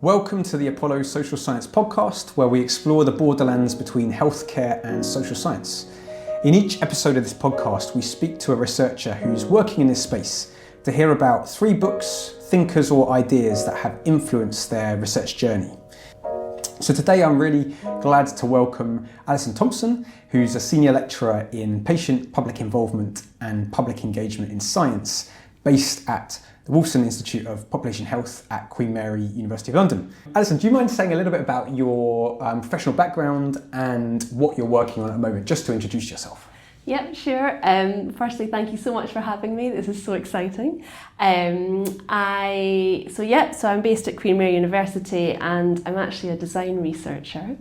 Welcome to the Apollo Social Science podcast, where we explore the borderlands between healthcare and social science. In each episode of this podcast, we speak to a researcher who's working in this space to hear about 3 books, thinkers or ideas that have influenced their research journey. So today I'm really glad to welcome Alison Thomson, who's a senior lecturer in patient public involvement and public engagement in science, based at the Wolfson Institute of Population Health at Queen Mary, University of London. Alison, do you mind saying a little bit about your professional background and what you're working on at the moment, just to introduce yourself? Yeah, sure. Firstly, thank you so much for having me. This is so exciting. So I'm based at Queen Mary University and I'm actually a design researcher.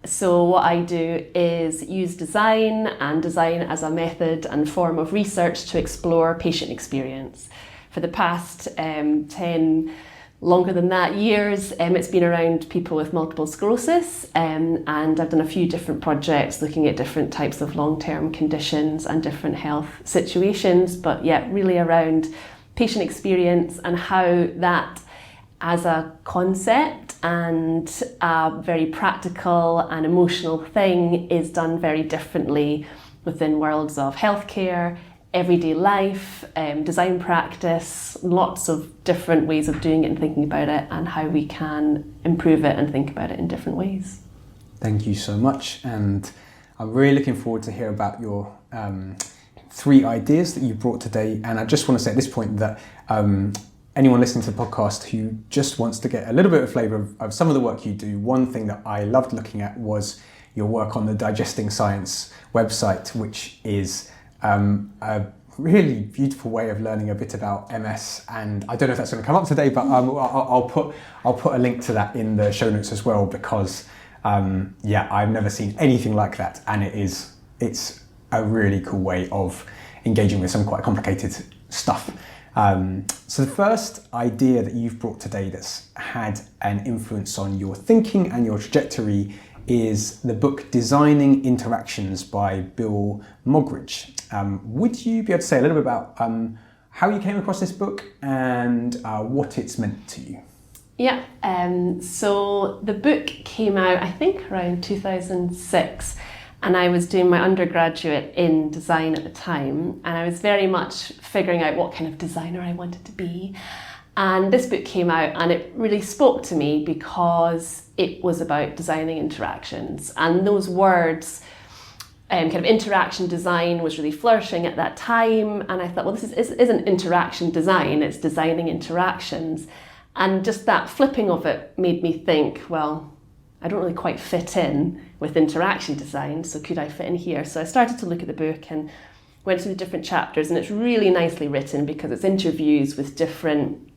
So what I do is use design as a method and form of research to explore patient experience. For the past 10, longer than that, years, it's been around people with multiple sclerosis, and I've done a few different projects looking at different types of long-term conditions and different health situations, but yeah, really around patient experience and how that as a concept and a very practical and emotional thing is done very differently within worlds of healthcare, everyday life, design practice, lots of different ways of doing it and thinking about it, and how we can improve it and think about it in different ways. Thank you so much, and I'm really looking forward to hear about your 3 ideas that you brought today. And I just want to say at this point that anyone listening to the podcast who just wants to get a little bit of flavour of some of the work you do, one thing that I loved looking at was your work on the Digesting Science website, which is a really beautiful way of learning a bit about MS. And I don't know if that's going to come up today, but I'll put a link to that in the show notes as well, because I've never seen anything like that, and it's a really cool way of engaging with some quite complicated stuff. So the first idea that you've brought today that's had an influence on your thinking and your trajectory is the book Designing Interactions by Bill Moggridge. Would you be able to say a little bit about how you came across this book and what it's meant to you? Yeah, so the book came out, I think, around 2006. And I was doing my undergraduate in design at the time, and I was very much figuring out what kind of designer I wanted to be. And this book came out and it really spoke to me because it was about designing interactions. And those words, kind of interaction design, was really flourishing at that time. And I thought, well, this isn't interaction design, it's designing interactions. And just that flipping of it made me think, well, I don't really quite fit in with interaction design, so could I fit in here? So I started to look at the book and went through the different chapters, and it's really nicely written because it's interviews with different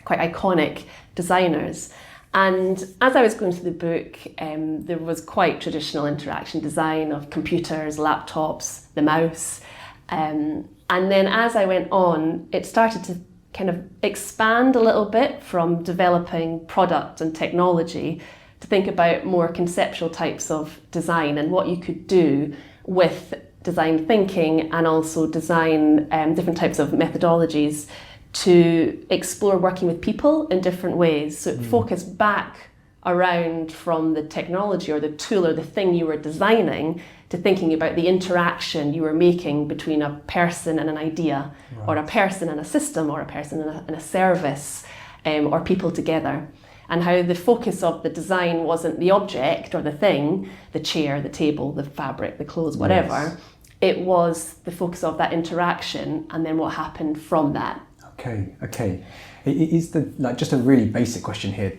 quite iconic designers. And as I was going through the book, there was quite traditional interaction design of computers, laptops, the mouse. And then as I went on, it started to kind of expand a little bit from developing product and technology to think about more conceptual types of design and what you could do with design thinking, and also design different types of methodologies to explore working with people in different ways. So it focused back around from the technology or the tool or the thing you were designing to thinking about the interaction you were making between a person and an idea, right, or a person and a system, or a person and a service, or people together. And how the focus of the design wasn't the object or the thing, the chair, the table, the fabric, the clothes, whatever. Yes. It was the focus of that interaction and then what happened from that. Okay. Is just a really basic question here.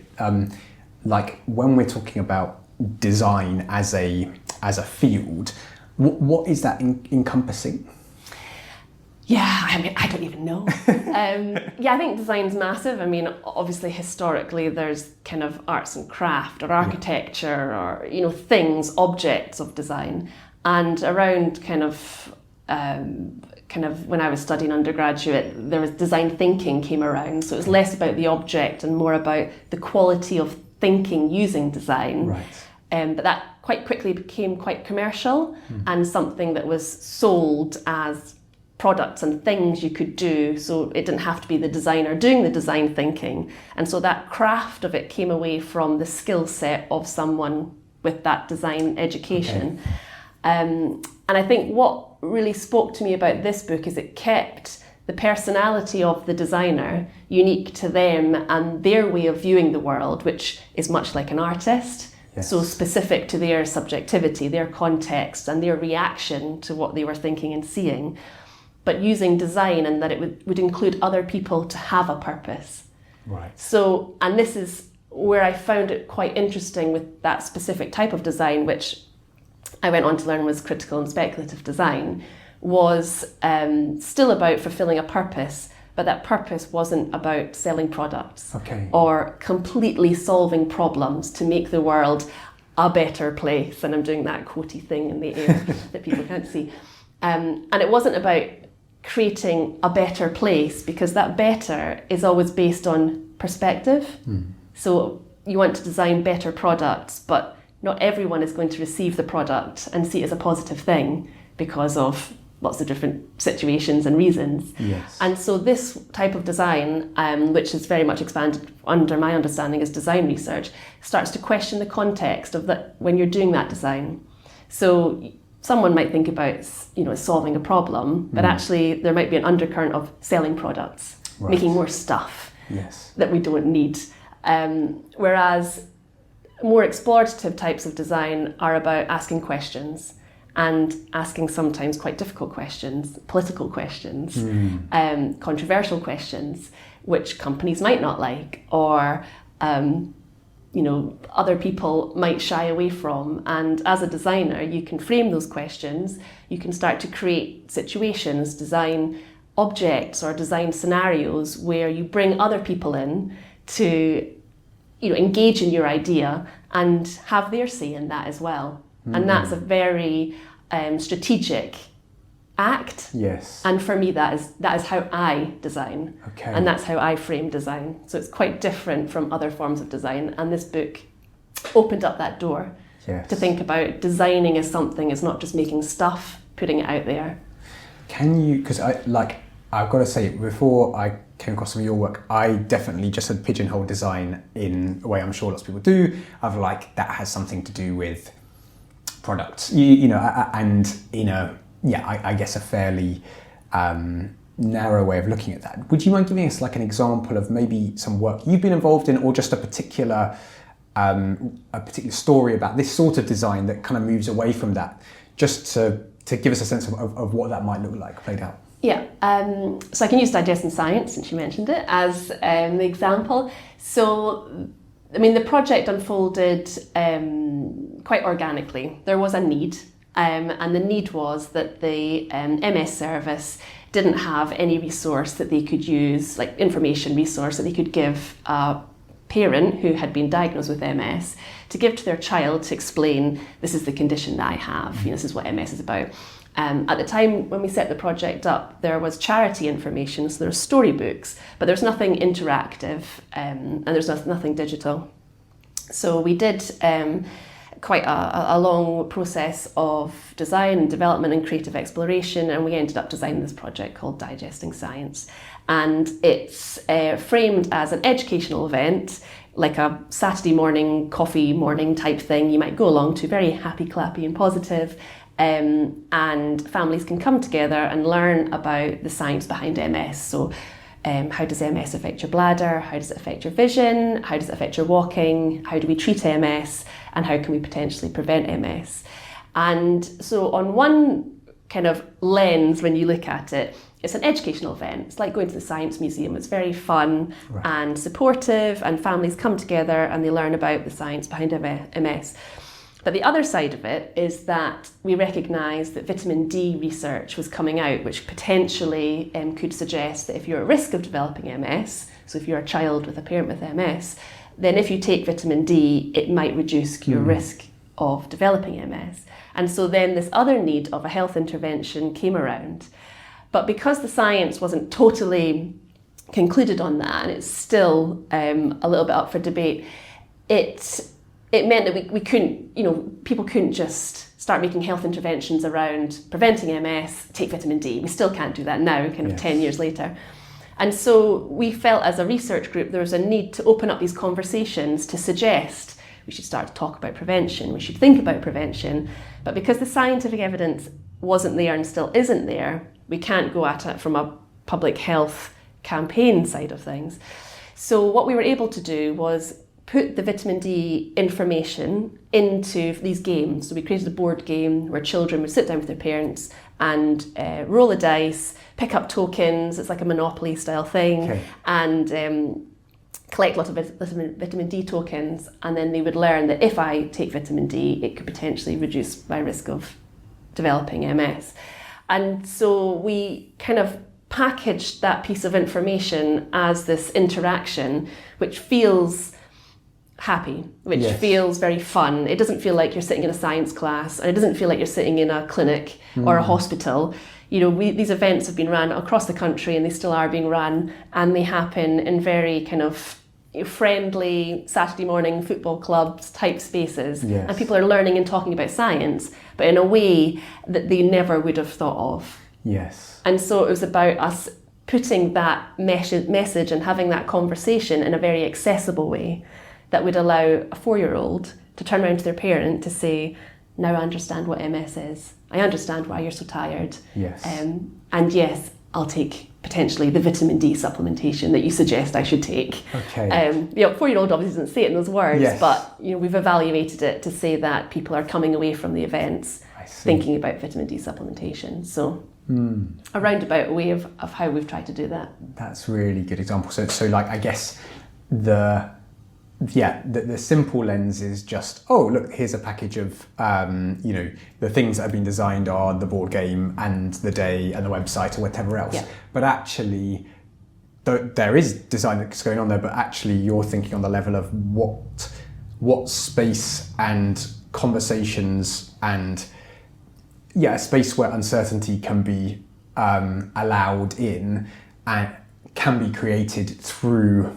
When we're talking about design as a field, what is that encompassing? Yeah, I mean, I don't even know. I think design's massive. I mean, obviously, historically, there's kind of arts and craft or architecture or, things, objects of design. And around kind of when I was studying undergraduate, there was design thinking came around. So it was less about the object and more about the quality of thinking using design. Right. But that quite quickly became quite commercial and something that was sold as products and things you could do, so it didn't have to be the designer doing the design thinking. And so that craft of it came away from the skill set of someone with that design education. Okay. And I think what really spoke to me about this book is it kept the personality of the designer unique to them and their way of viewing the world, which is much like an artist. Yes. So specific to their subjectivity, their context, and their reaction to what they were thinking and seeing, but using design and that it would include other people to have a purpose. Right. So, and this is where I found it quite interesting with that specific type of design, which I went on to learn was critical and speculative design, was still about fulfilling a purpose, but that purpose wasn't about selling products. Okay. Or completely solving problems to make the world a better place. And I'm doing that quotey thing in the air that people can't see. And it wasn't about creating a better place, because that better is always based on perspective. So you want to design better products, but not everyone is going to receive the product and see it as a positive thing because of lots of different situations and reasons. Yes. And so this type of design, which is very much expanded under my understanding as design research, starts to question the context of that when you're doing that design. So someone might think about, solving a problem, but actually there might be an undercurrent of selling products, right, making more stuff, yes, that we don't need. Whereas more explorative types of design are about asking questions and asking sometimes quite difficult questions, political questions, controversial questions, which companies might not like, or other people might shy away from. And as a designer, you can frame those questions, you can start to create situations, design objects or design scenarios where you bring other people in to engage in your idea and have their say in that as well. And that's a very strategic act. Yes. And for me, that is how I design. Okay. And that's how I frame design. So it's quite different from other forms of design. And this book opened up that door, yes, to think about designing as something, as not just making stuff, putting it out there. Can you, because I've got to say, before I came across some of your work, I definitely just had pigeonholed design in a way I'm sure lots of people do, of that has something to do with products, I guess a fairly narrow way of looking at that. Would you mind giving us an example of maybe some work you've been involved in, or just a particular story about this sort of design that kind of moves away from that, just to give us a sense of what that might look like played out? Yeah, so I can use digesting science, since you mentioned it, as the example. So, the project unfolded quite organically. There was a need, and the need was that the MS service didn't have any resource that they could use, information resource that they could give a parent who had been diagnosed with MS to give to their child to explain, this is the condition that I have, this is what MS is about. At the time when we set the project up, there was charity information, so there were storybooks, but there's nothing interactive, and there's nothing digital. So we did quite a long process of design and development and creative exploration, and we ended up designing this project called Digesting Science. And it's framed as an educational event, like a Saturday morning, coffee morning type thing you might go along to, very happy, clappy and positive. And families can come together and learn about the science behind MS. So how does MS affect your bladder? How does it affect your vision? How does it affect your walking? How do we treat MS? And how can we potentially prevent MS? And so on one kind of lens, when you look at it, it's an educational event. It's like going to the Science Museum. It's very fun, right, and supportive, and families come together and they learn about the science behind MS. But the other side of it is that we recognised that vitamin D research was coming out, which potentially could suggest that if you're at risk of developing MS, so if you're a child with a parent with MS, then if you take vitamin D, it might reduce your risk of developing MS. And so then this other need of a health intervention came around. But because the science wasn't totally concluded on that, and it's still a little bit up for debate, it it meant that we couldn't, people couldn't just start making health interventions around preventing MS, take vitamin D. We still can't do that now, kind of 10 years later. And so we felt as a research group there was a need to open up these conversations to suggest we should start to talk about prevention, we should think about prevention. But because the scientific evidence wasn't there and still isn't there, we can't go at it from a public health campaign side of things. So what we were able to do was put the vitamin D information into these games. So we created a board game where children would sit down with their parents and roll a dice, pick up tokens, it's like a Monopoly style thing, and collect lots of vitamin D tokens, and then they would learn that if I take vitamin D, it could potentially reduce my risk of developing MS. And so we kind of packaged that piece of information as this interaction, which feels happy, which feels very fun. It doesn't feel like you're sitting in a science class, and it doesn't feel like you're sitting in a clinic or a hospital. These events have been run across the country, and they still are being run, and they happen in very kind of friendly Saturday morning football clubs type spaces, and people are learning and talking about science, but in a way that they never would have thought of. Yes. And so it was about us putting that message and having that conversation in a very accessible way that would allow a 4-year-old to turn around to their parent to say, now I understand what MS is. I understand why you're so tired. Yes. And yes, I'll take potentially the vitamin D supplementation that you suggest I should take. Okay. 4-year-old obviously doesn't say it in those words, yes. but we've evaluated it to say that people are coming away from the events thinking about vitamin D supplementation. So a roundabout way of how we've tried to do that. That's a really good example. So like, I guess the simple lens is just, oh, look, here's a package of, the things that have been designed are the board game and the day and the website or whatever else. Yeah. But actually, there is design that's going on there, but actually you're thinking on the level of what space and conversations and, a space where uncertainty can be allowed in and can be created through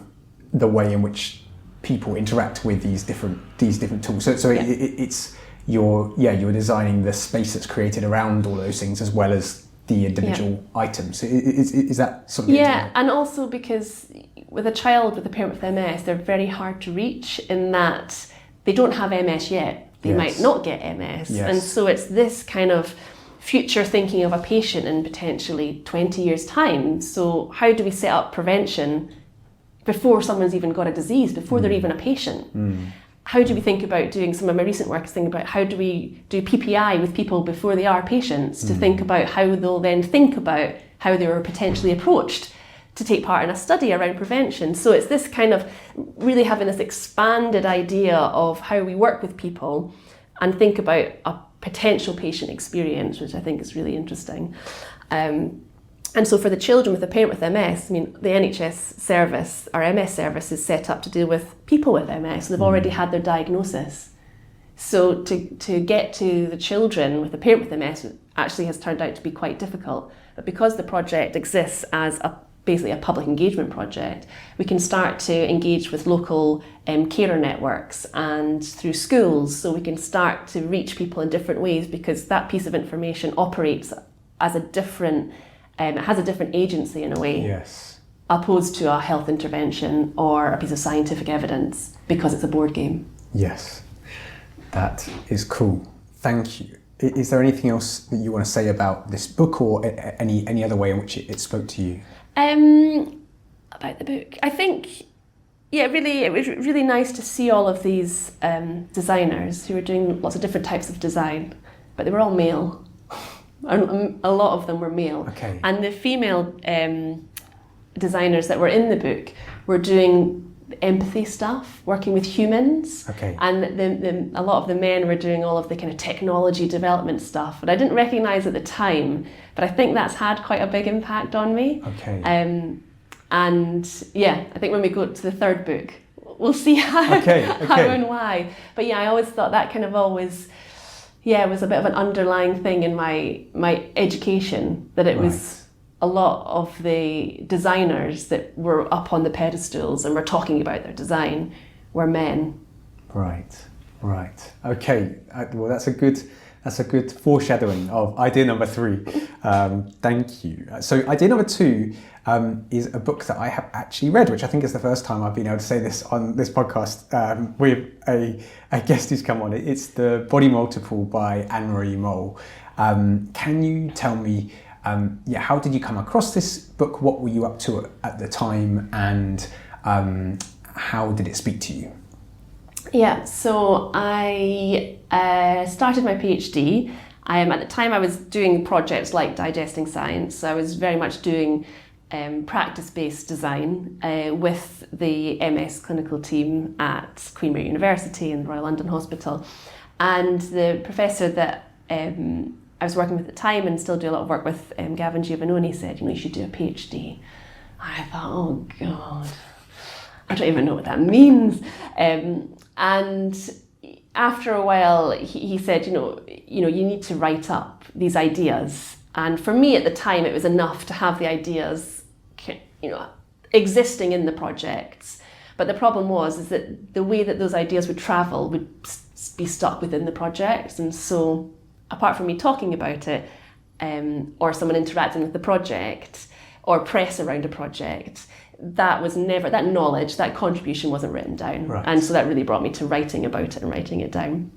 the way in which people interact with these different tools. So it's you're designing the space that's created around all those things as well as the individual items. Is that something? Yeah, and also because with a child with a parent with MS, they're very hard to reach in that they don't have MS yet. They might not get MS. Yes. And so it's this kind of future thinking of a patient in potentially 20 years' time. So how do we set up prevention before someone's even got a disease, before they're even a patient? How do we think about doing, some of my recent work is thinking about how do we do PPI with people before they are patients, to think about how they'll then think about how they were potentially approached to take part in a study around prevention. So it's this kind of really having this expanded idea of how we work with people and think about a potential patient experience, which I think is really interesting. And so for the children with a parent with MS, the NHS service, our MS service, is set up to deal with people with MS. So they've already had their diagnosis. So to get to the children with a parent with MS actually has turned out to be quite difficult. But because the project exists as basically a public engagement project, we can start to engage with local carer networks and through schools. So we can start to reach people in different ways because that piece of information operates as a different it has a different agency in a way, opposed to a health intervention or a piece of scientific evidence because it's a board game. Yes, that is cool. Thank you. Is there anything else that you want to say about this book or any other way in which it spoke to you? About the book, I think, it was really nice to see all of these designers who were doing lots of different types of design, but they were all male. A lot of them were male. Okay. And the female designers that were in the book were doing empathy stuff, working with humans. Okay. And a lot of the men were doing all of the kind of technology development stuff. And I didn't recognise at the time, but I think that's had quite a big impact on me. Okay. And I think when we go to the third book, we'll see how and why. But I always thought that kind of always... it was a bit of an underlying thing in my education, that it was a lot of the designers that were up on the pedestals and were talking about their design were men. Right. Right. Okay. Well, that's a good foreshadowing of idea number 3. Thank you. So idea number 2 is a book that I have actually read, which I think is the first time I've been able to say this on this podcast with a guest who's come on. It's The Body Multiple by Annemarie. Can you tell me, how did you come across this book? What were you up to at the time, and how did it speak to you? Yeah, so I started my PhD. At the time I was doing projects like Digesting Science, so I was very much doing practice-based design with the MS clinical team at Queen Mary University and Royal London Hospital. And the professor that I was working with at the time and still do a lot of work with, Gavin Giovannoni, said, you should do a PhD. I thought, oh God, I don't even know what that means. And after a while, he said, you need to write up these ideas. And for me at the time, it was enough to have the ideas, existing in the projects. But the problem is that the way that those ideas would travel would be stuck within the projects. And so, apart from me talking about it, or someone interacting with the project, or press around a project, that knowledge, that contribution wasn't written down. Right. And so that really brought me to writing about it and writing it down.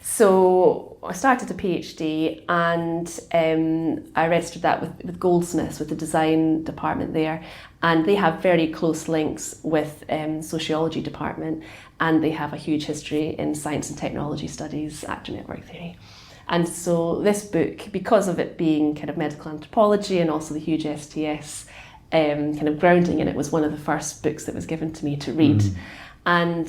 So I started a PhD, and I registered that with Goldsmiths, with the design department there, and they have very close links with sociology department, and they have a huge history in science and technology studies, actor network theory. And so this book, because of it being kind of medical anthropology and also the huge STS kind of grounding in it, was one of the first books that was given to me to read. And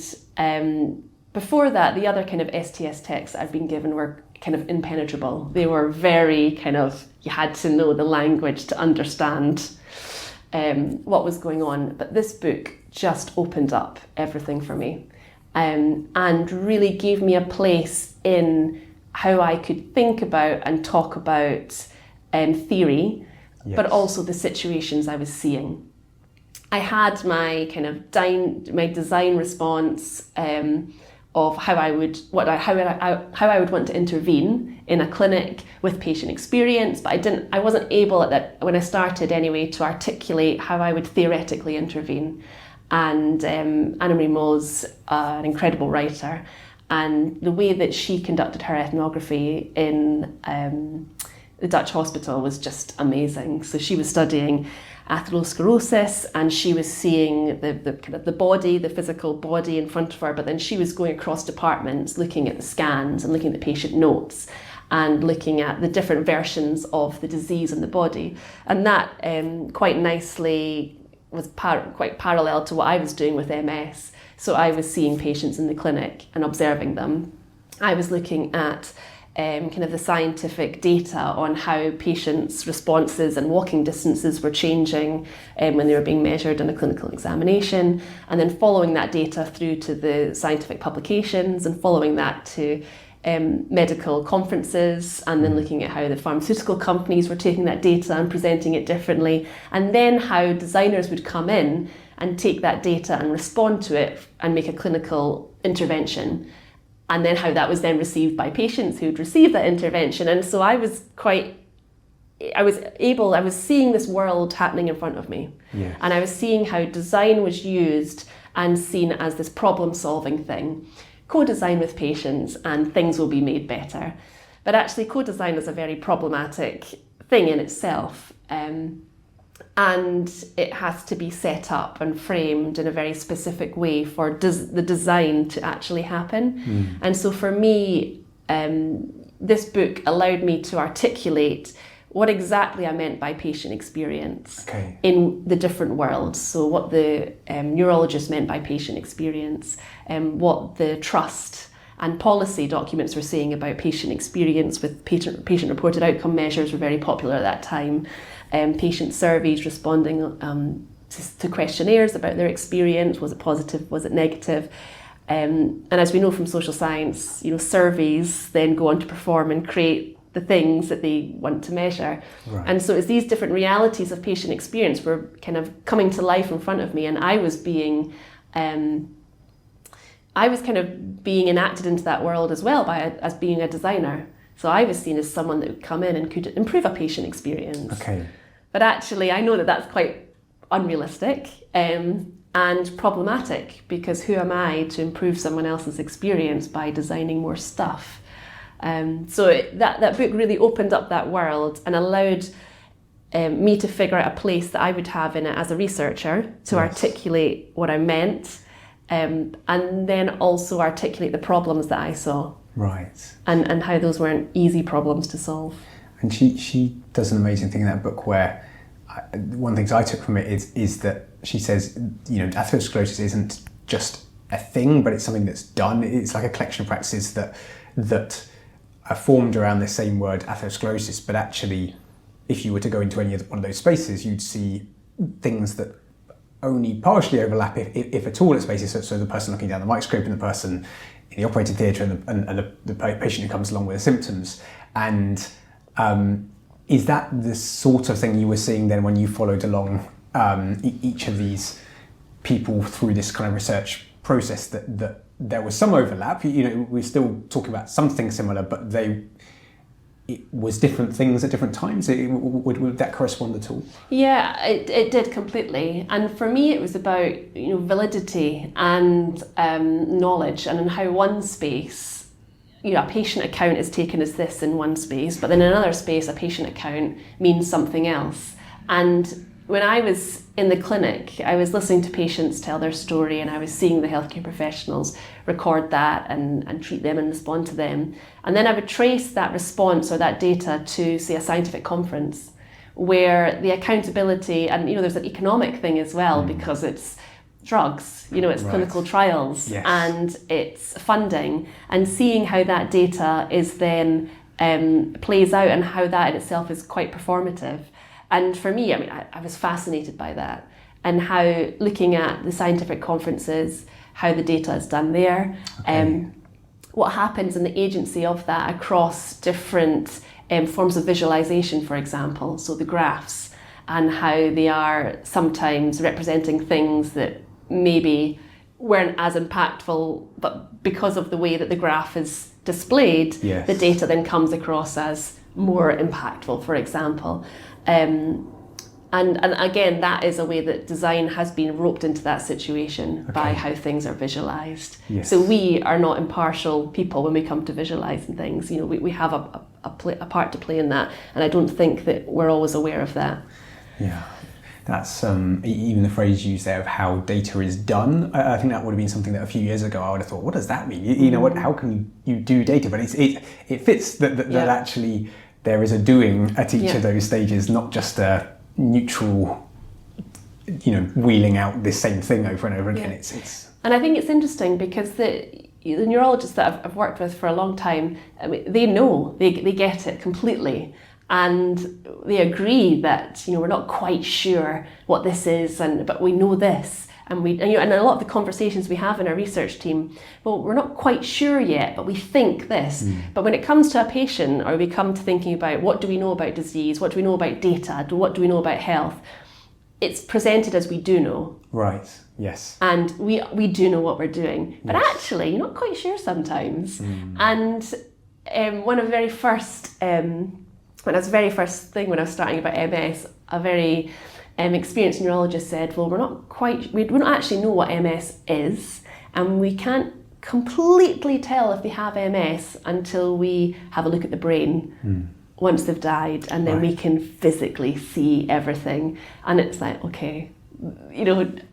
before that, the other kind of STS texts I've been given were kind of impenetrable. They were very kind of, you had to know the language to understand what was going on. But this book just opened up everything for me, and really gave me a place in how I could think about and talk about theory, yes, but also the situations I was seeing. I had my kind of my design response of how I would want to intervene in a clinic with patient experience, but I wasn't able at that, when I started anyway, to articulate how I would theoretically intervene. And Annemarie Mo's an incredible writer, and the way that she conducted her ethnography in the Dutch hospital was just amazing. So she was studying atherosclerosis, and she was seeing the kind of the body, the physical body in front of her, but then she was going across departments, looking at the scans and looking at the patient notes and looking at the different versions of the disease in the body. And that quite nicely was quite parallel to what I was doing with MS. So I was seeing patients in the clinic and observing them. I was looking at kind of the scientific data on how patients' responses and walking distances were changing when they were being measured in a clinical examination, and then following that data through to the scientific publications, and following that to medical conferences, and then looking at how the pharmaceutical companies were taking that data and presenting it differently, and then how designers would come in and take that data and respond to it and make a clinical intervention. And then how that was then received by patients who'd received that intervention. And so I was seeing this world happening in front of me. Yes. And I was seeing how design was used and seen as this problem-solving thing. Co-design with patients and things will be made better. But actually co-design is a very problematic thing in itself. And it has to be set up and framed in a very specific way for the design to actually happen. And so for me, this book allowed me to articulate what exactly I meant by patient experience in the different worlds. So what the neurologist meant by patient experience, what the trust and policy documents were saying about patient experience, with patient-reported outcome measures were very popular at that time. Patient surveys responding to questionnaires about their experience. Was it positive? Was it negative? And as we know from social science, surveys then go on to perform and create the things that they want to measure. Right. And so it's these different realities of patient experience were kind of coming to life in front of me, and I was being I was kind of being enacted into that world as well as being a designer. So I was seen as someone that would come in and could improve a patient experience. Okay. But actually, I know that that's quite unrealistic and problematic, because who am I to improve someone else's experience by designing more stuff? So that book really opened up that world and allowed me to figure out a place that I would have in it as a researcher to articulate what I meant, and then also articulate the problems that I saw. Right. And how those weren't easy problems to solve. And she does an amazing thing in that book where one of the things I took from it is that she says, atherosclerosis isn't just a thing, but it's something that's done. It's like a collection of practices that are formed around the same word, atherosclerosis, but actually, if you were to go into any one of those spaces, you'd see things that only partially overlap, if at all, at spaces. So the person looking down the microscope and the person in the operating theatre and the patient who comes along with the symptoms. And is that the sort of thing you were seeing then when you followed along each of these people through this kind of research process, that there was some overlap? We're still talking about something similar, but it was different things at different times. Would that correspond at all? Yeah, it did completely. And for me, it was about validity and knowledge, and in how one space, a patient account is taken as this in one space, but then in another space, a patient account means something else. And when I was in the clinic, I was listening to patients tell their story, and I was seeing the healthcare professionals record that and treat them and respond to them. And then I would trace that response or that data to, say, a scientific conference, where the accountability, and there's an economic thing as well, because it's drugs, it's clinical trials, and it's funding, and seeing how that data is then plays out, and how that in itself is quite performative. And for me, I was fascinated by that, and how, looking at the scientific conferences, how the data is done there, what happens in the agency of that across different forms of visualization, for example, so the graphs, and how they are sometimes representing things that maybe weren't as impactful, but because of the way that the graph is displayed, the data then comes across as more impactful, for example. And again, that is a way that design has been roped into that situation by how things are visualised. Yes. So we are not impartial people when we come to visualising things. We have a part to play in that, and I don't think that we're always aware of that. Yeah, that's even the phrase used there of how data is done. I think that would have been something that a few years ago I would have thought, what does that mean? How can you do data? But it fits that actually there is a doing at each of those stages, not just a neutral, wheeling out this same thing over and over again. It's And I think it's interesting because the neurologists that I've worked with for a long time, they know, they get it completely. And they agree that, we're not quite sure what this is, but we know this. And a lot of the conversations we have in our research team, well, we're not quite sure yet, but we think this. But when it comes to a patient, or we come to thinking about what do we know about disease, what do we know about data, what do we know about health, it's presented as we do know. Right, yes. And we do know what we're doing. But actually, you're not quite sure sometimes. And one of the very first, when I was starting about MS, a very experienced neurologist said, well, we don't actually know what MS is, and we can't completely tell if they have MS until we have a look at the brain once they've died, and then we can physically see everything. And it's like, okay,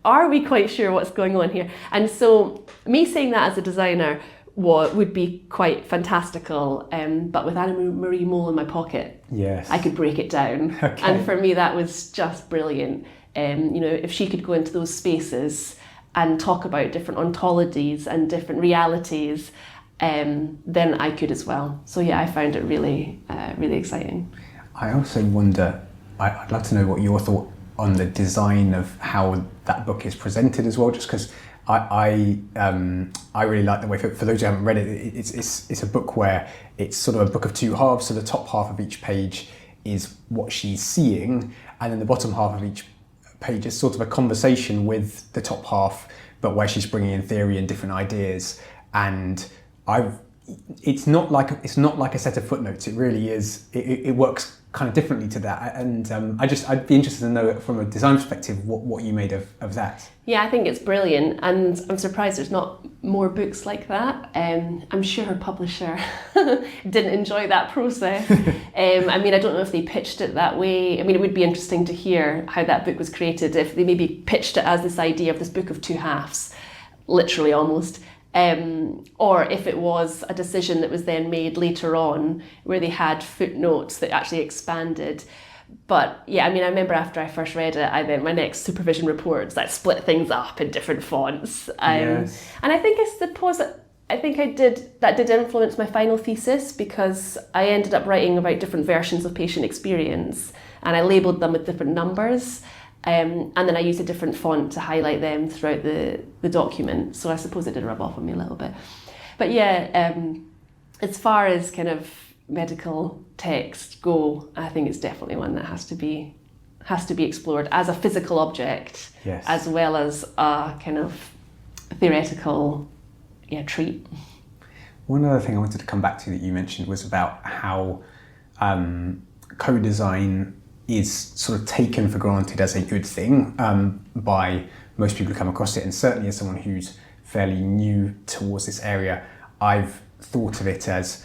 are we quite sure what's going on here? And so me saying that as a designer would be quite fantastical, but with Annemarie mole in my pocket, I could break it down. And for me, that was just brilliant. If she could go into those spaces and talk about different ontologies and different realities, then I could as well. So I found it really, really exciting. I also wonder, I'd love to know what your thought on the design of how that book is presented as well, just because I really like the way, for those who haven't read it, it's a book where it's sort of a book of two halves. So the top half of each page is what she's seeing, and then the bottom half of each page is sort of a conversation with the top half but where she's bringing in theory and different ideas. And it's not like a set of footnotes. It really is. It works kind of differently to that. And I'd be interested to know from a design perspective what you made of that. Yeah, I think it's brilliant, and I'm surprised there's not more books like that. I'm sure her publisher didn't enjoy that process. I mean, I don't know if they pitched it that way. I mean, it would be interesting to hear how that book was created, if they maybe pitched it as this idea of this book of two halves, literally almost. Or if it was a decision that was then made later on where they had footnotes that actually expanded. But yeah, I mean, I remember after I first read it, my next supervision reports that split things up in different fonts. Yes. And I suppose that did influence my final thesis, because I ended up writing about different versions of patient experience, and I labelled them with different numbers. And then I used a different font to highlight them throughout the document. So I suppose it did rub off on me a little bit. But yeah, as far as kind of medical text go, I think it's definitely one that has to be explored as a physical object, yes, as well as a kind of theoretical treat. One other thing I wanted to come back to that you mentioned was about how co-design is sort of taken for granted as a good thing by most people who come across it, and certainly as someone who's fairly new towards this area, I've thought of it as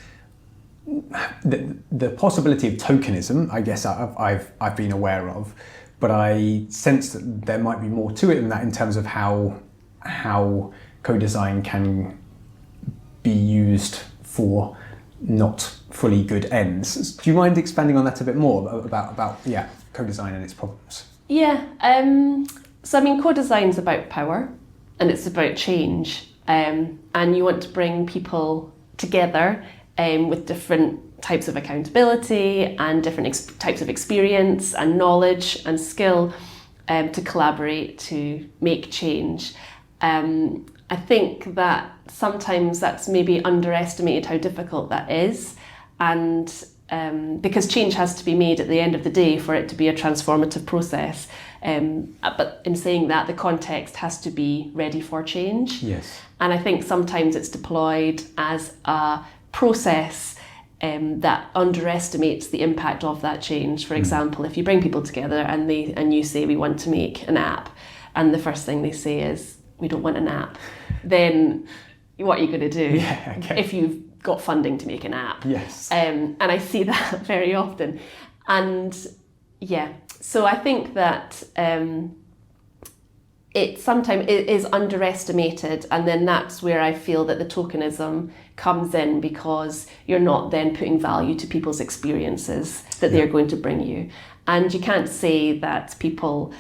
the possibility of tokenism. I guess I've been aware of, but I sense that there might be more to it than that in terms of how co-design can be used for not fully good ends. Do you mind expanding on that a bit more about co-design and its problems? Yeah. So I mean, co-design is about power, and it's about change, and you want to bring people together with different types of accountability and different types of experience and knowledge and skill to collaborate to make change. I think that sometimes that's maybe underestimated how difficult that is, and because change has to be made at the end of the day for it to be a transformative process. But in saying that, the context has to be ready for change. Yes. And I think sometimes it's deployed as a process that underestimates the impact of that change. For example, if you bring people together and you say we want to make an app, and the first thing they say is we don't want an app, then what are you going to do if you've got funding to make an app? Yes. And I see that very often. And yeah, so I think that it sometimes is underestimated, and then that's where I feel that the tokenism comes in, because you're not then putting value to people's experiences that they're going to bring you. And you can't say that people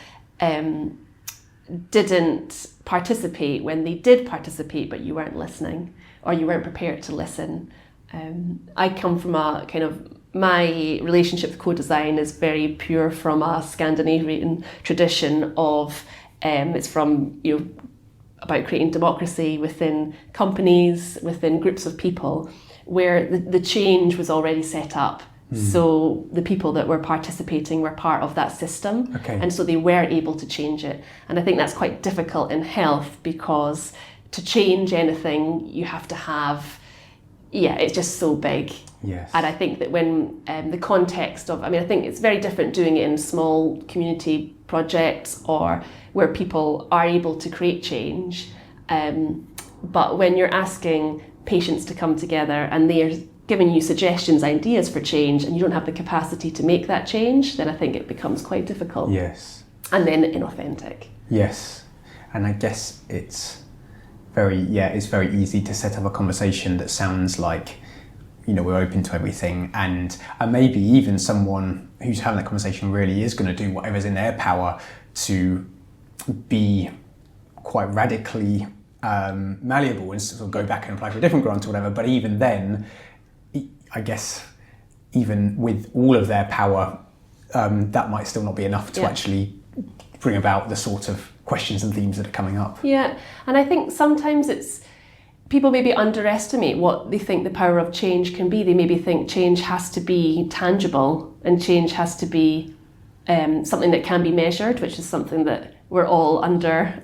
didn't participate when they did participate, but you weren't listening, or you weren't prepared to listen. I come from a kind of, my relationship with co-design is very pure from a Scandinavian tradition of, it's from, about creating democracy within companies, within groups of people, where the change was already set up. So the people that were participating were part of that system, and so they were able to change it. And I think that's quite difficult in health, because to change anything you have to have, it's just so big. Yes. And I think that when the context of, I think it's very different doing it in small community projects or where people are able to create change. But when you're asking patients to come together and they're giving you suggestions, ideas for change, and you don't have the capacity to make that change, then I think it becomes quite difficult. Yes. And then inauthentic. Yes. And I guess it's very easy to set up a conversation that sounds like, we're open to everything, and maybe even someone who's having that conversation really is going to do whatever's in their power to be quite radically malleable and sort of go back and apply for a different grant or whatever. But even then, I guess, even with all of their power, that might still not be enough to actually bring about the sort of questions and themes that are coming up. Yeah, and I think sometimes people maybe underestimate what they think the power of change can be. They maybe think change has to be tangible and change has to be something that can be measured, which is something that we're all under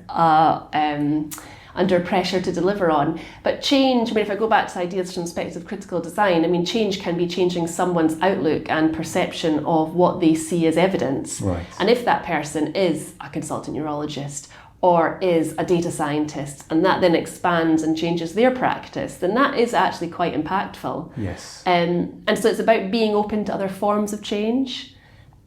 pressure to deliver on. But change, I mean, if I go back to ideas from the perspective of critical design, I mean, change can be changing someone's outlook and perception of what they see as evidence. Right. And if that person is a consultant neurologist or is a data scientist, and that then expands and changes their practice, then that is actually quite impactful. Yes. And so it's about being open to other forms of change,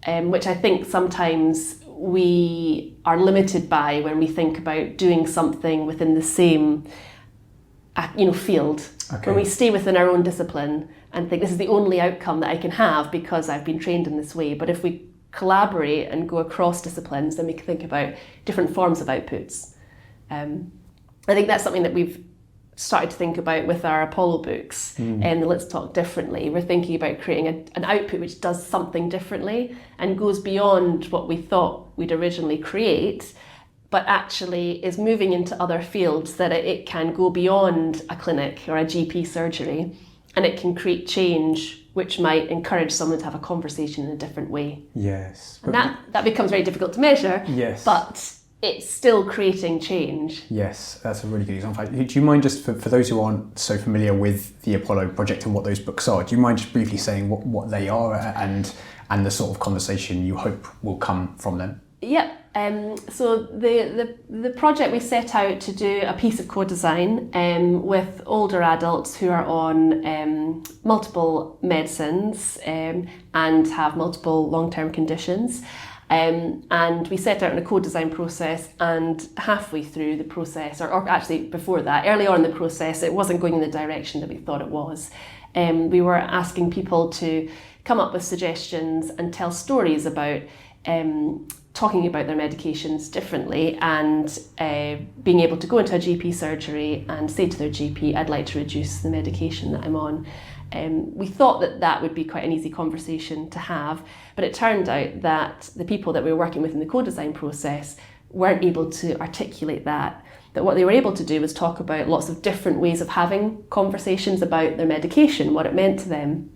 which I think sometimes we are limited by when we think about doing something within the same field. Okay. When we stay within our own discipline and think this is the only outcome that I can have because I've been trained in this way. But if we collaborate and go across disciplines, then we can think about different forms of outputs. I think that's something that we've started to think about with our Apollo books and the Let's Talk Differently. We're thinking about creating an output which does something differently and goes beyond what we thought we'd originally create, but actually is moving into other fields, that it can go beyond a clinic or a GP surgery, and it can create change which might encourage someone to have a conversation in a different way. Yes. And that becomes very difficult to measure, yes, but it's still creating change. Yes, that's a really good example. Do you mind just, for those who aren't so familiar with the Apollo project and what those books are, do you mind just briefly saying what they are and the sort of conversation you hope will come from them? Yep. So the project, we set out to do a piece of co-design with older adults who are on multiple medicines and have multiple long-term conditions. And we set out in a co-design process, and halfway through the process, or actually before that, early on in the process, it wasn't going in the direction that we thought it was. We were asking people to come up with suggestions and tell stories about talking about their medications differently, and being able to go into a GP surgery and say to their GP, I'd like to reduce the medication that I'm on. We thought that would be quite an easy conversation to have, but it turned out that the people that we were working with in the co-design process weren't able to articulate that what they were able to do was talk about lots of different ways of having conversations about their medication, what it meant to them.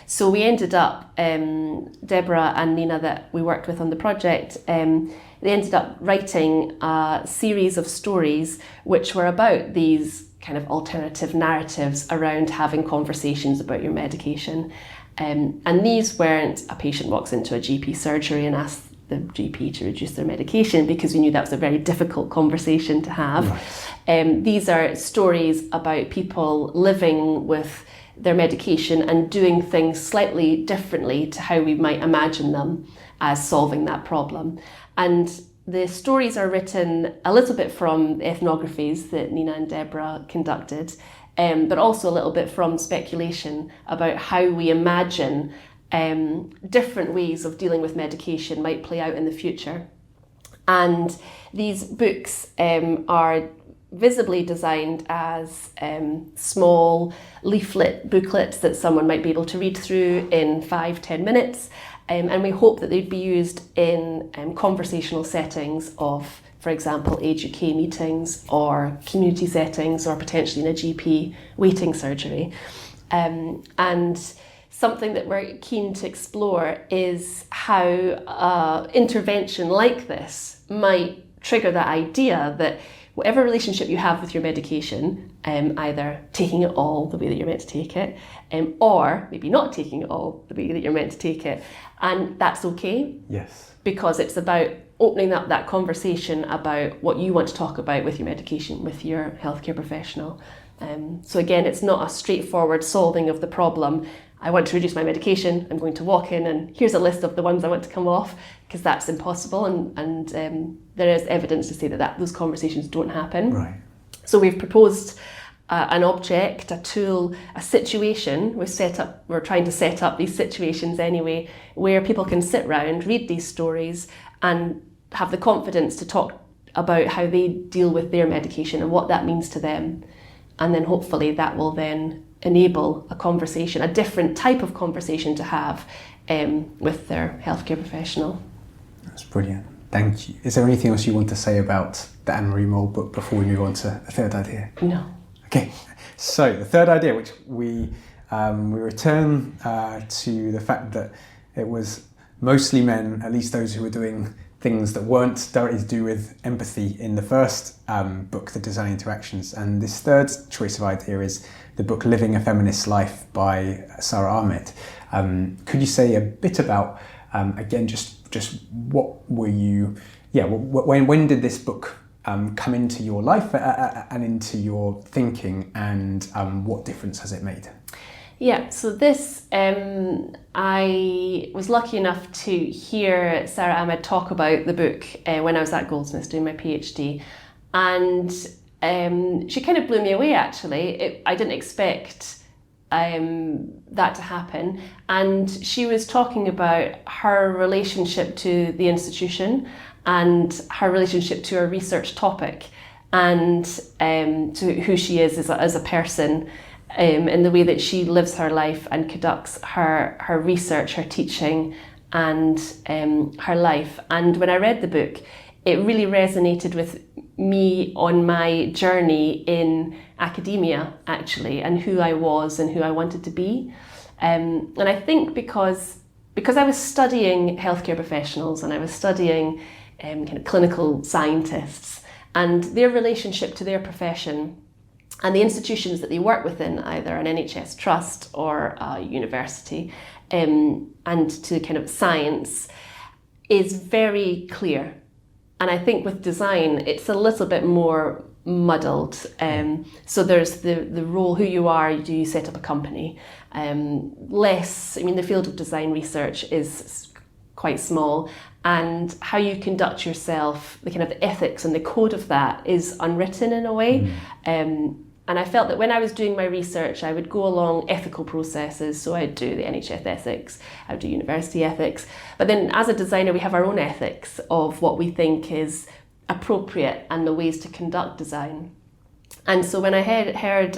So we ended up, Deborah and Nina that we worked with on the project, they ended up writing a series of stories which were about these kind of alternative narratives around having conversations about your medication. And these weren't a patient walks into a GP surgery and asks the GP to reduce their medication, because we knew that was a very difficult conversation to have. Right. These are stories about people living with their medication and doing things slightly differently to how we might imagine them as solving that problem. And the stories are written a little bit from ethnographies that Nina and Deborah conducted, but also a little bit from speculation about how we imagine different ways of dealing with medication might play out in the future. And these books are visibly designed as small leaflet booklets that someone might be able to read through in 5-10 minutes. And we hope that they'd be used in conversational settings of, for example, age UK meetings or community settings, or potentially in a GP waiting surgery. And something that we're keen to explore is how intervention like this might trigger that idea that whatever relationship you have with your medication, either taking it all the way that you're meant to take it, or maybe not taking it all the way that you're meant to take it, and that's okay. Yes. Because it's about opening up that conversation about what you want to talk about with your medication, with your healthcare professional. So again, it's not a straightforward solving of the problem. I want to reduce my medication, I'm going to walk in and here's a list of the ones I want to come off, because that's impossible, and there is evidence to say that those conversations don't happen. Right. So we've proposed an object, a tool, a situation. We're trying to set up these situations anyway, where people can sit round, read these stories, and have the confidence to talk about how they deal with their medication and what that means to them. And then hopefully that will then enable a conversation, a different type of conversation to have with their healthcare professional. That's brilliant. Thank you. Is there anything else you want to say about the Annemarie Moll book before we move on to the third idea? No. Okay. So the third idea, which we return to the fact that it was mostly men, at least those who were doing things that weren't directly to do with empathy in the first book, The Design Interactions. And this third choice of idea is the book Living a Feminist Life by Sara Ahmed. Could you say a bit about, again, just what were you, when did this book come into your life and into your thinking, and what difference has it made? Yeah, so this, I was lucky enough to hear Sara Ahmed talk about the book when I was at Goldsmiths doing my PhD, and she kind of blew me away actually. I didn't expect that to happen, and she was talking about her relationship to the institution and her relationship to her research topic, and to who she is as a person, in the way that she lives her life and conducts her research, her teaching, and her life. And when I read the book, it really resonated with me on my journey in academia, actually, and who I was and who I wanted to be. And I think because I was studying healthcare professionals and I was studying kind of clinical scientists and their relationship to their profession and the institutions that they work within, either an NHS trust or a university, and to kind of science, is very clear. And I think with design, it's a little bit more muddled. So there's the role, who you are, do you set up a company? The field of design research is quite small, and how you conduct yourself, the kind of ethics and the code of that is unwritten in a way. And I felt that when I was doing my research, I would go along ethical processes. So I'd do the NHS ethics, I'd do university ethics. But then as a designer, we have our own ethics of what we think is appropriate and the ways to conduct design. And so when I heard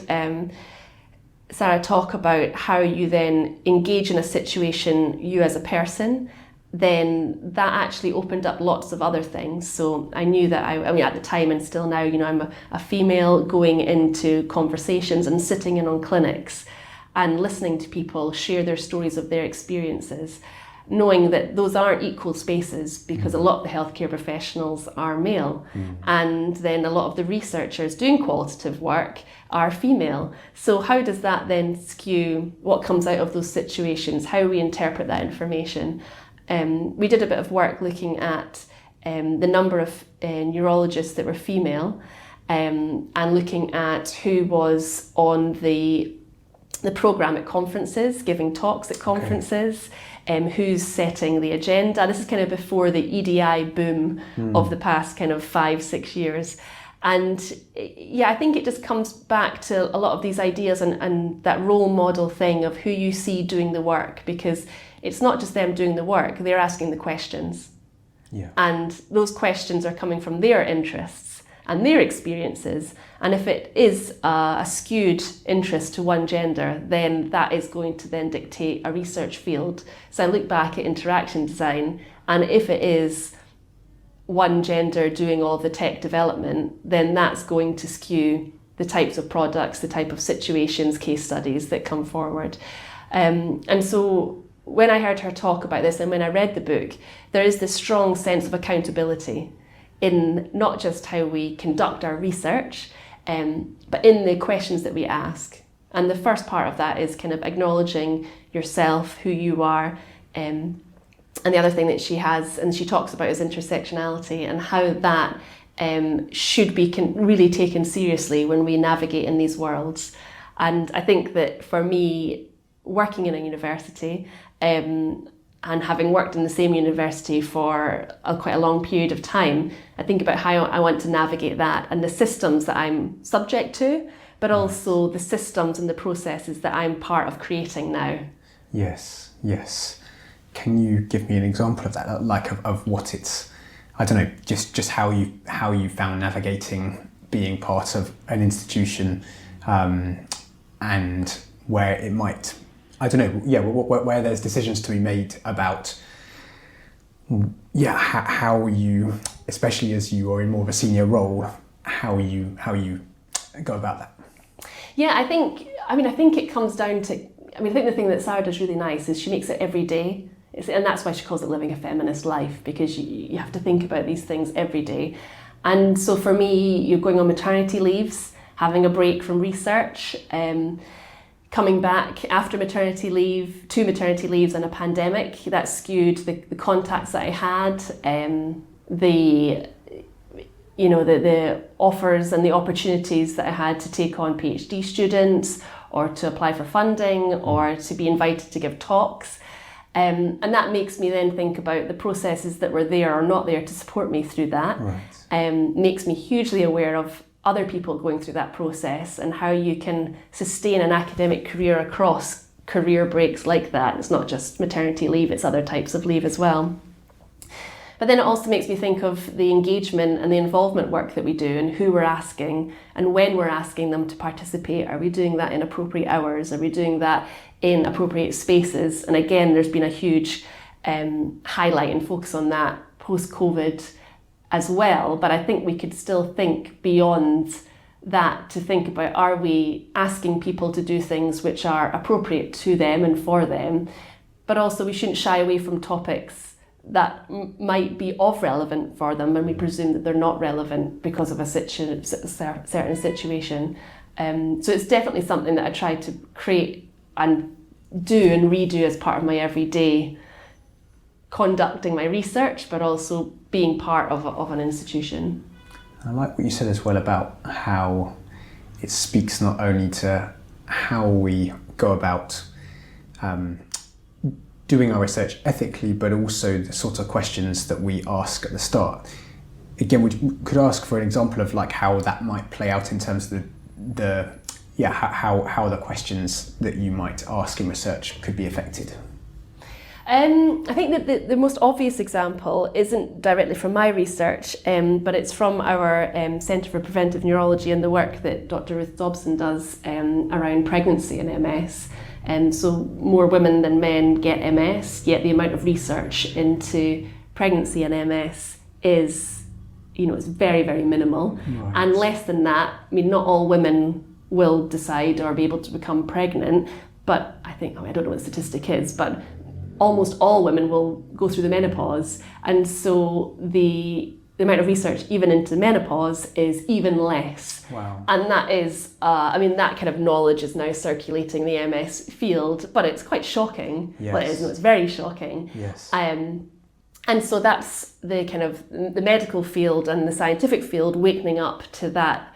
Sara talk about how you then engage in a situation, you as a person, then that actually opened up lots of other things. So I knew that at the time and still now, I'm a female going into conversations and sitting in on clinics and listening to people share their stories of their experiences, knowing that those aren't equal spaces because a lot of the healthcare professionals are male, and then a lot of the researchers doing qualitative work are female. So how does that then skew what comes out of those situations, how we interpret that information? We did a bit of work looking at the number of neurologists that were female, and looking at who was on the programme at conferences, giving talks at conferences, who's setting the agenda. This is kind of before the EDI boom of the past kind of 5-6 years. And I think it just comes back to a lot of these ideas and that role model thing of who you see doing the work, because it's not just them doing the work, they're asking the questions. Yeah. And those questions are coming from their interests and their experiences. And if it is a skewed interest to one gender, then that is going to then dictate a research field. So I look back at interaction design, and if it is one gender doing all the tech development, then that's going to skew the types of products, the type of situations, case studies that come forward. And so when I heard her talk about this and when I read the book, there is this strong sense of accountability in not just how we conduct our research, but in the questions that we ask. And the first part of that is kind of acknowledging yourself, who you are. And the other thing that she has, and she talks about, is intersectionality and how that should be really taken seriously when we navigate in these worlds. And I think that for me, working in a university, and having worked in the same university for quite a long period of time, I think about how I want to navigate that and the systems that I'm subject to, but also the systems and the processes that I'm part of creating now. Yes. Can you give me an example of that, like of what it's, I don't know, just how you found navigating being part of an institution, and where it might, I don't know, where there's decisions to be made about, how you, especially as you are in more of a senior role, how you go about that. Yeah, I think it comes down to, I think the thing that Sara does really nice is she makes it every day. And that's why she calls it living a feminist life, because you have to think about these things every day. And so for me, you're going on maternity leaves, having a break from research, coming back after maternity leave, 2 maternity leaves and a pandemic, that skewed the contacts that I had, the offers and the opportunities that I had to take on PhD students or to apply for funding or to be invited to give talks. And that makes me then think about the processes that were there or not there to support me through that. Right. Makes me hugely aware of other people going through that process and how you can sustain an academic career across career breaks like that. It's not just maternity leave, it's other types of leave as well. But then it also makes me think of the engagement and the involvement work that we do and who we're asking and when we're asking them to participate. Are we doing that in appropriate hours? Are we doing that in appropriate spaces? And again, there's been a huge highlight and focus on that post-COVID as well. But I think we could still think beyond that to think about, are we asking people to do things which are appropriate to them and for them? But also we shouldn't shy away from topics that might be of relevant for them when we presume that they're not relevant because of a certain situation. So it's definitely something that I try to create and do and redo as part of my everyday conducting my research, but also being part of an institution. I like what you said as well about how it speaks not only to how we go about doing our research ethically, but also the sort of questions that we ask at the start. Again, we could ask for an example of like how that might play out in terms of how the questions that you might ask in research could be affected. I think that the most obvious example isn't directly from my research, but it's from our Centre for Preventive Neurology and the work that Dr. Ruth Dobson does around pregnancy and MS. So more women than men get MS, yet the amount of research into pregnancy and MS is, it's very, very minimal. Right. And less than that, not all women will decide or be able to become pregnant, but I don't know what the statistic is, but almost all women will go through the menopause. And so the amount of research even into menopause is even less. Wow. And that is, that kind of knowledge is now circulating the MS field, but it's quite shocking. Yes. Well, it's very shocking. Yes. And so that's the kind of the medical field and the scientific field waking up to that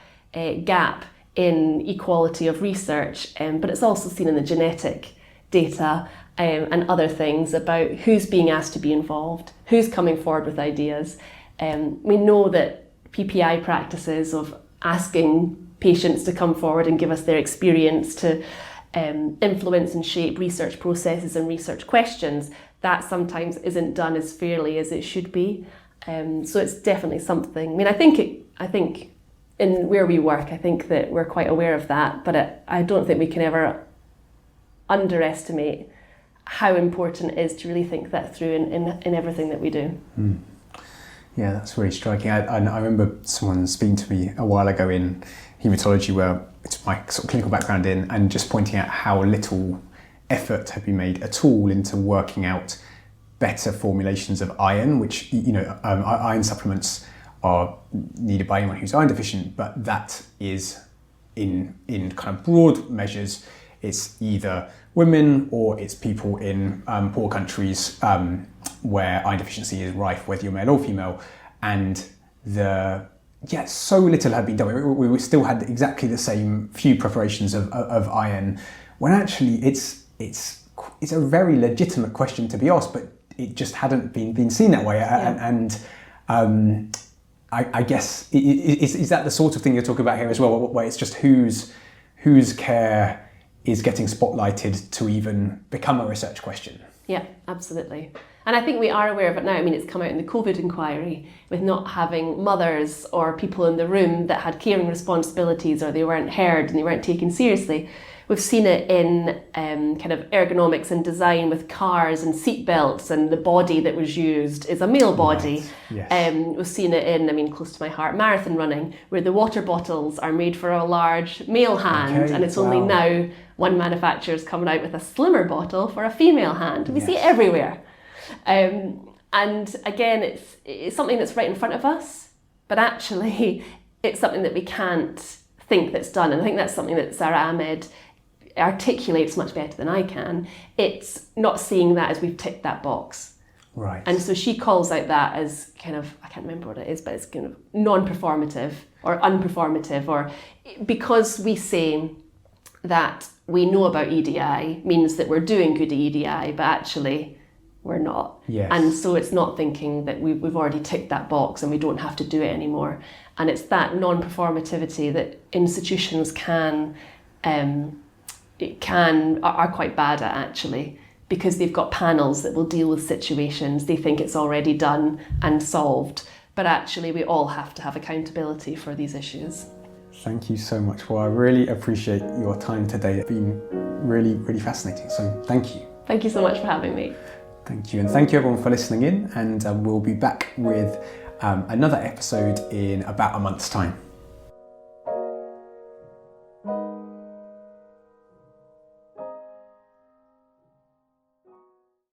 gap in equality of research, but it's also seen in the genetic data and other things about who's being asked to be involved, who's coming forward with ideas. We know that PPI practices of asking patients to come forward and give us their experience to influence and shape research processes and research questions, that sometimes isn't done as fairly as it should be. So it's definitely something. I think in where we work, I think that we're quite aware of that, but I don't think we can ever underestimate how important it is to really think that through in everything that we do. Mm. Yeah, that's really striking. I remember someone speaking to me a while ago in haematology, where it's my sort of clinical background in, and just pointing out how little effort had been made at all into working out better formulations of iron, which, iron supplements are needed by anyone who's iron deficient, but that is in kind of broad measures, it's either women or it's people in poor countries where iron deficiency is rife, whether you're male or female, and so little had been done. We still had exactly the same few preparations of iron, when actually it's a very legitimate question to be asked, but it just hadn't been seen that way. Yeah. And I guess is that the sort of thing you're talking about here as well, where it's just whose care is getting spotlighted to even become a research question? Yeah, absolutely. And I think we are aware of it now. It's come out in the COVID inquiry with not having mothers or people in the room that had caring responsibilities, or they weren't heard and they weren't taken seriously. We've seen it in kind of ergonomics and design with cars and seat belts, and the body that was used is a male body. Right. Yes. We've seen it in, close to my heart, marathon running, where the water bottles are made for a large male hand, okay. And it's only now one manufacturer's coming out with a slimmer bottle for a female hand. We see it everywhere. And again, it's something that's right in front of us, but actually it's something that we can't think that's done. And I think that's something that Sara Ahmed articulates much better than I can. It's not seeing that as we've ticked that box. Right. And so she calls out that as kind of, I can't remember what it is, but it's kind of non-performative or unperformative, or because we say that we know about EDI means that we're doing good EDI, but actually we're not. Yes. And so it's not thinking that we've already ticked that box and we don't have to do it anymore. And it's that non-performativity that institutions are quite bad at, actually, because they've got panels that will deal with situations. They think it's already done and solved, but actually we all have to have accountability for these issues. Thank you so much. Well, I really appreciate your time today. It's been really, really fascinating. So thank you. Thank you so much for having me. Thank you. And thank you everyone for listening in. And we'll be back with another episode in about a month's time.